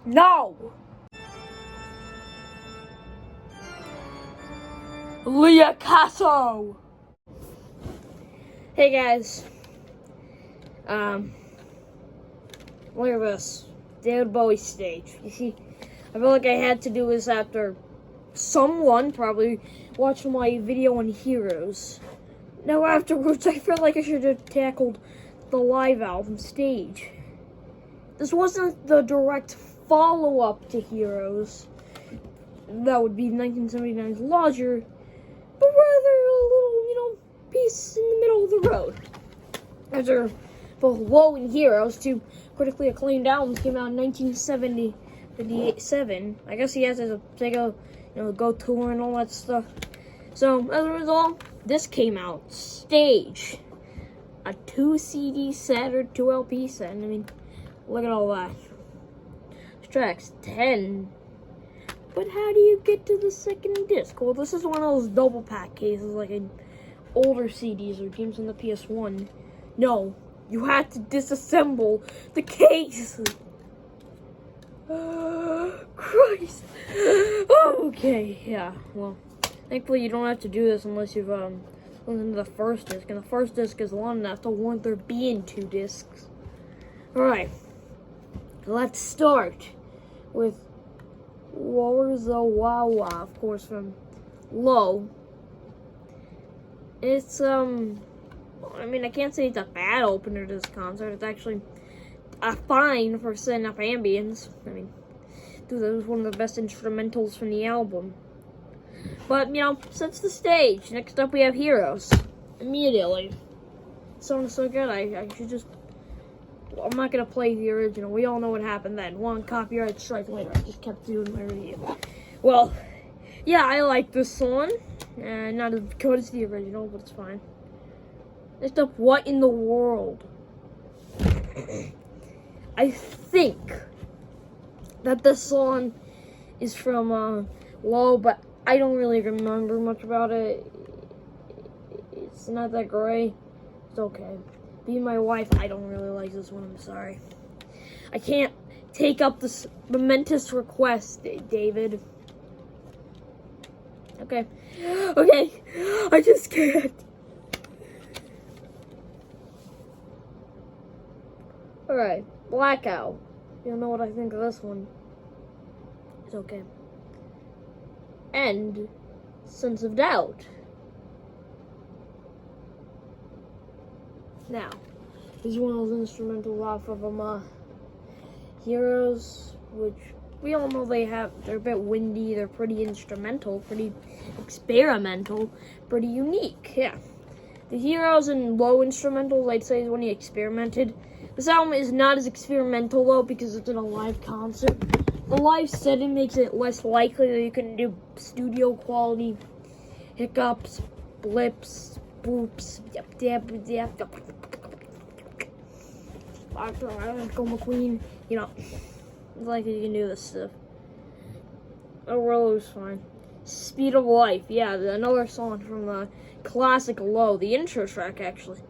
No! Liacasso! Hey guys. Look at this. David Bowie stage. You see, I feel like I had to do this after someone probably watched my video on Heroes. Now afterwards, I felt like I should have tackled the live album stage. This wasn't the direct follow-up to Heroes. That would be 1979's Lodger, but rather a little, piece in the middle of the road. After both Low and Heroes, two critically acclaimed albums, came out in 1977. I guess he has to take a, go tour and all that stuff. So, as a result, this came out. Stage. A 2 CD set or 2 LP set. I mean, look at all that. Tracks 10. But how do you get to the second disc? Well, this is one of those double pack cases, like in older CDs or games on the PS1. No, you had to disassemble the case. Christ. Okay, yeah, well, thankfully you don't have to do this unless you've listened to the first disc, and the first disc is long enough to warrant there being 2 discs. Alright, let's start with Warza Wawa, of course, from Low. It's, I mean, I can't say it's a bad opener to this concert. It's actually fine for setting up ambience. I mean, dude, that was one of the best instrumentals from the album. But, sets the stage. Next up, we have Heroes. Immediately. The song is so good, I should just... Well, I'm not going to play the original. We all know what happened then. One copyright strike later. I just kept doing my review. Well, yeah, I like this song. Not as good as the original, but it's fine. Next up, What in the World? I think that this song is from Low, but I don't really remember much about it. It's not that great. It's okay. Being my wife, I don't really like this one. I'm sorry. I can't take up this momentous request, David. Okay. Okay. I just can't. Alright. Blackout. You know what I think of this one. It's okay. And Sense of Doubt. Now, this is one of those instrumentals off of Heroes, which we all know they're a bit windy, they're pretty instrumental, pretty experimental, pretty unique, yeah. The Heroes and Low instrumentals, I'd say, is when he experimented. This album is not as experimental, though, because it's in a live concert. The live setting makes it less likely that you can do studio quality hiccups, blips, boops, Go McQueen, it's like you can do this stuff. Overall, it was fine. Speed of Life, yeah, another song from the classic Low, the intro track, actually.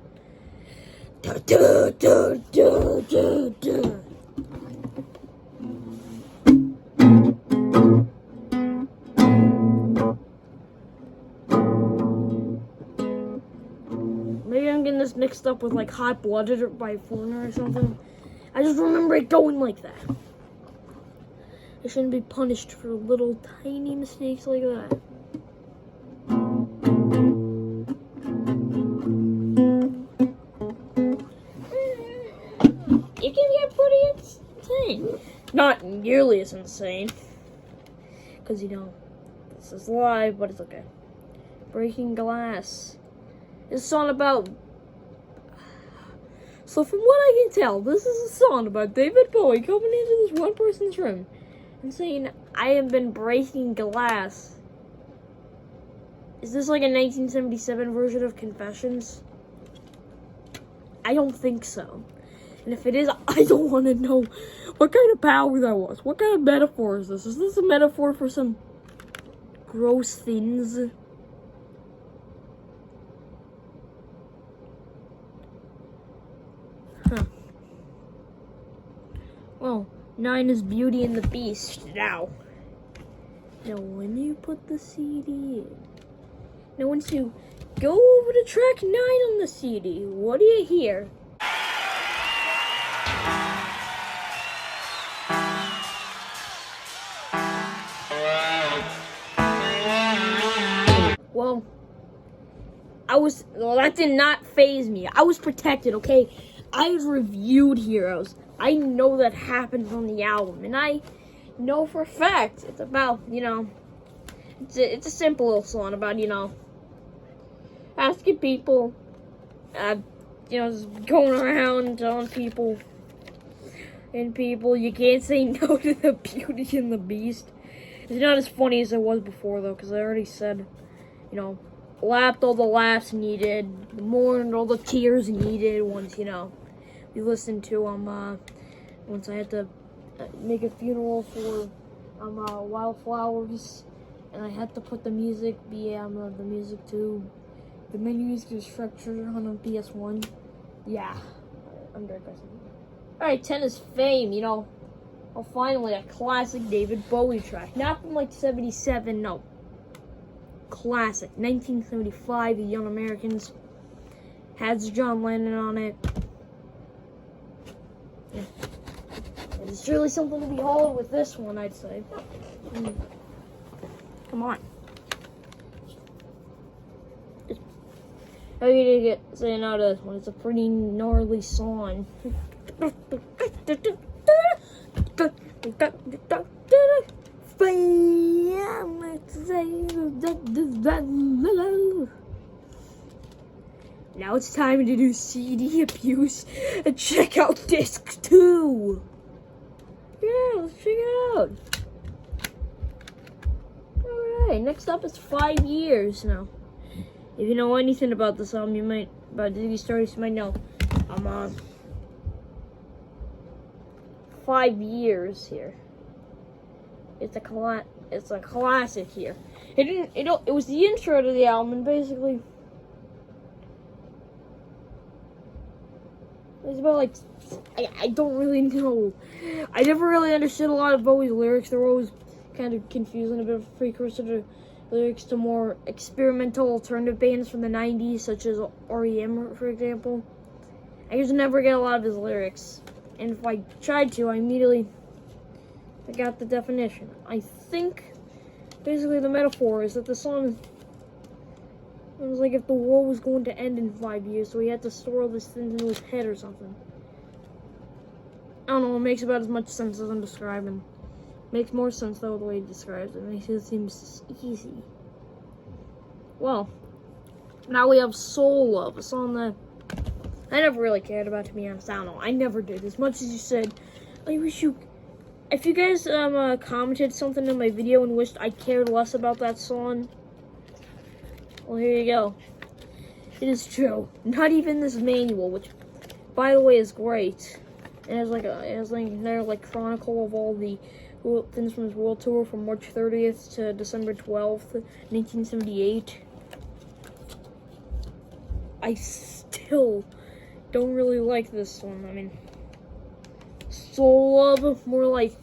Maybe I'm getting this mixed up with like Hot Blooded by Foreigner or something. I just remember it going like that. I shouldn't be punished for little tiny mistakes like that. It can get pretty insane. Not nearly as insane. Because, this is live, but it's okay. Breaking Glass. It's a song about... So from what I can tell, this is a song about David Bowie coming into this one person's room and saying, I have been breaking glass. Is this like a 1977 version of Confessions? I don't think so. And if it is, I don't want to know what kind of power that was. What kind of metaphor is this? Is this a metaphor for some gross things? Huh. Well, 9 is Beauty and the Beast. Now when you put the CD in, now once you go over to track 9 on the CD, what do you hear? Well, that did not faze me. I was protected, okay? I've reviewed Heroes. I know that happens on the album, and I know for a fact it's about, it's a simple little song about, asking people, just going around telling people, you can't say no to the Beauty and the Beast. It's not as funny as it was before, though, because I already said, laughed all the laughs needed, mourned all the tears needed once, we listened to, once I had to make a funeral for, Wildflowers, and I had to put the music, the music to the main music structure on a PS1. Yeah, I'm digressing. Alright, 10 is Fame, finally a classic David Bowie track. Not from like 77, no. Classic. 1975, The Young Americans. Has John Lennon on it. Yeah. It's really something to behold with this one, I'd say. Come on. How are you gonna say no to this one? It's a pretty gnarly song. Now it's time to do CD abuse and check out disc 2. Yeah, let's check it out. Alright, next up is 5 Years now. If you know anything about this album, about Ziggy Stardust, you might know. 5 Years here. It's a classic here. It was the intro to the album, and basically it's about like I don't really know. I never really understood a lot of Bowie's lyrics. They're always kind of confusing, a bit of a precursor to lyrics to more experimental alternative bands from the 90s, such as REM, for example. I used to never get a lot of his lyrics, and if I tried to, I got the definition. I think basically the metaphor is that the song was like if the world was going to end in 5 years, so he had to store all these things into his head or something. I don't know, it makes about as much sense as I'm describing. Makes more sense though the way he describes it. It makes it seem easy. Well, now we have Soul Love, a song that I never really cared about, to be honest. I don't know, I never did. As much as you said, I wish you... If you guys commented something in my video and wished I cared less about that song, well, here you go. It is true. Not even this manual, which, by the way, is great. It has like chronicle of all the things from his world tour from March 30th to December 12th, 1978. I still don't really like this one. I mean, Soul Love, more like...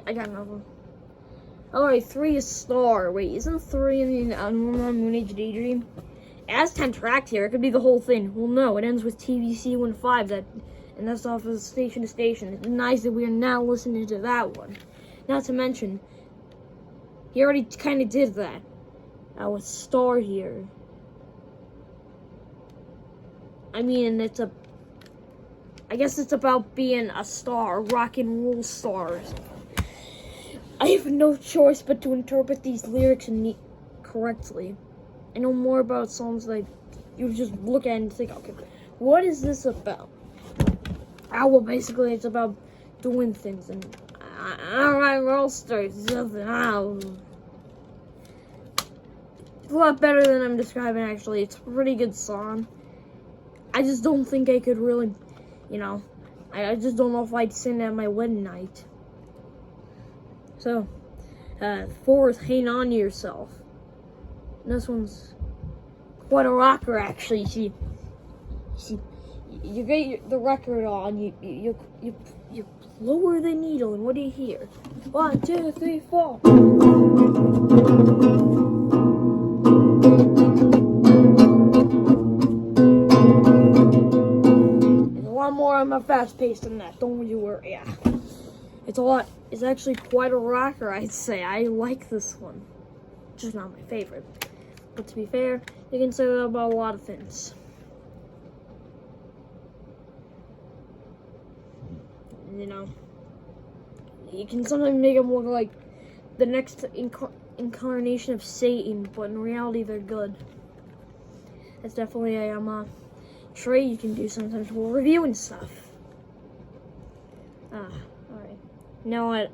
I got another one. Alright, 3 is Star. Wait, isn't 3 in the Moon Age Daydream? It has 10 tracks here. It could be the whole thing. Well, no, it ends with TVC 15, and that's off of Station to Station. It's nice that we are now listening to that one. Not to mention, he already kind of did that. With Star here. I mean, I guess it's about being a star, rock and roll stars. I have no choice but to interpret these lyrics correctly. I know more about songs like you just look at and think, okay, what is this about? Well, basically, it's about doing things and alright, roll stars, something. It's a lot better than I'm describing. Actually, it's a pretty good song. I just don't think I could really, I just don't know if I'd sing at my wedding night. So, 4 is Hang On to Yourself. And this one's quite a rocker, actually. You get the record on, you lower the needle, and what do you hear? 1, 2, 3, 4. There's a lot more on my fast pace than that. Don't you worry. Yeah, it's actually quite a rocker, I'd say. I like this one, just not my favorite. But to be fair, you can say that about a lot of things. You know, you can sometimes make them look like the next incarnation of Satan, but in reality, they're good. That's definitely a trait you can do sometimes while reviewing stuff. Alright. Now at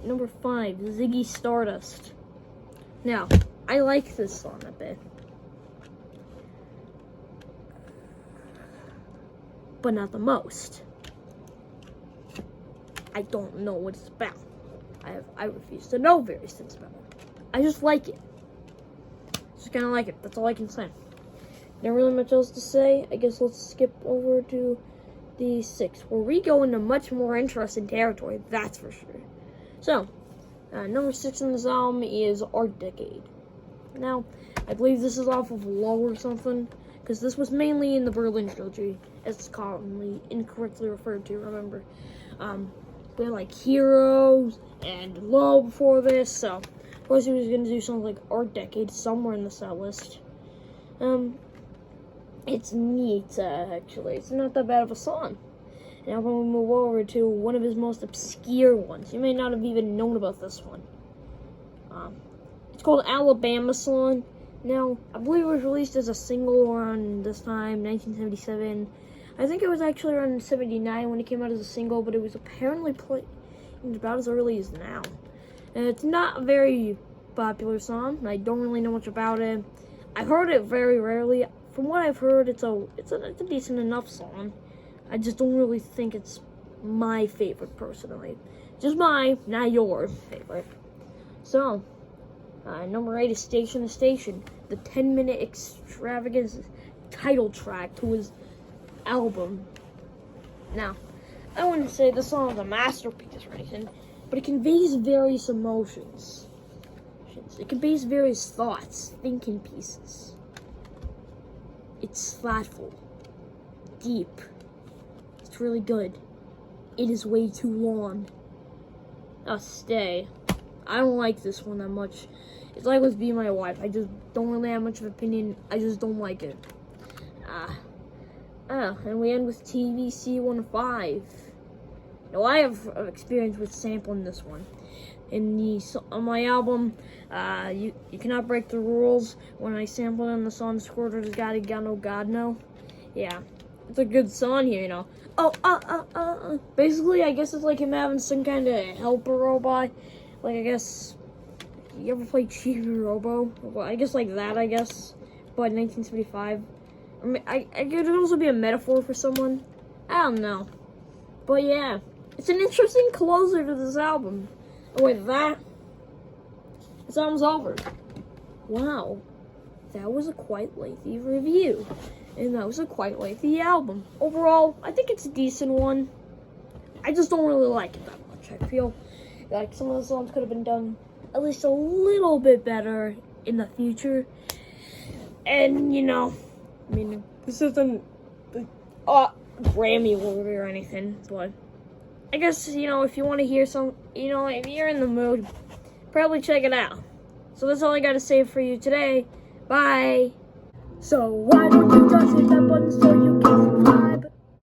number 5, Ziggy Stardust. Now, I like this song a bit, but not the most. I don't know what it's about. I refuse to know various things about it. I just like it. Just kind of like it. That's all I can say. Not really much else to say. I guess let's skip over to the 6th, where we go into much more interesting territory. That's for sure. So, number 6 in this album is Art Decade. Now, I believe this is off of Low or something, because this was mainly in the Berlin Trilogy, as it's commonly incorrectly referred to. Remember, we had like Heroes and Low before this, so of course he was going to do something like Art Decade somewhere in the set list. It's neat, actually. It's not that bad of a song. Now when we move over to one of his most obscure ones, you may not have even known about this one. It's called Alabama Song. Now, I believe it was released as a single around this time, 1977. I think it was actually around 79 when it came out as a single, but it was apparently played about as early as now. And it's not a very popular song. I don't really know much about it. I've heard it very rarely. From what I've heard, it's a decent enough song. I just don't really think it's my favorite, personally. Just mine, not your favorite. So, number 8 is Station to Station, the 10-minute extravagance title track to his album. Now, I wouldn't say this song is a masterpiece or anything, but it conveys various emotions. It conveys various thoughts, thinking pieces. It's thoughtful, deep. It's really good. It is way too long. I'll stay. I don't like this one that much. It's like with Be My Wife. I just don't really have much of an opinion. I just don't like it. And we end with TVC15. Now, I have experience with sampling this one. On my album, you cannot break the rules. When I sampled on the song Squirter's Gotta Go God No. Yeah, it's a good song here, you know. Basically, I guess it's like him having some kind of helper robot. Like, I guess, you ever played Chibi Robo? Well, I guess like that, I guess. But 1975. I could also be a metaphor for someone. I don't know. But yeah, it's an interesting closer to this album. And with that, this album's over. Wow, that was a quite lengthy review. And that was a quite lengthy album. Overall, I think it's a decent one. I just don't really like it that much. I feel like some of the songs could have been done at least a little bit better in the future. And, you know, I mean, this isn't Grammy worthy or anything, but I guess, you know, if you want to hear some, you know, if you're in the mood, probably check it out. So that's all I got to say for you today. Bye. So why don't you just hit that button so you can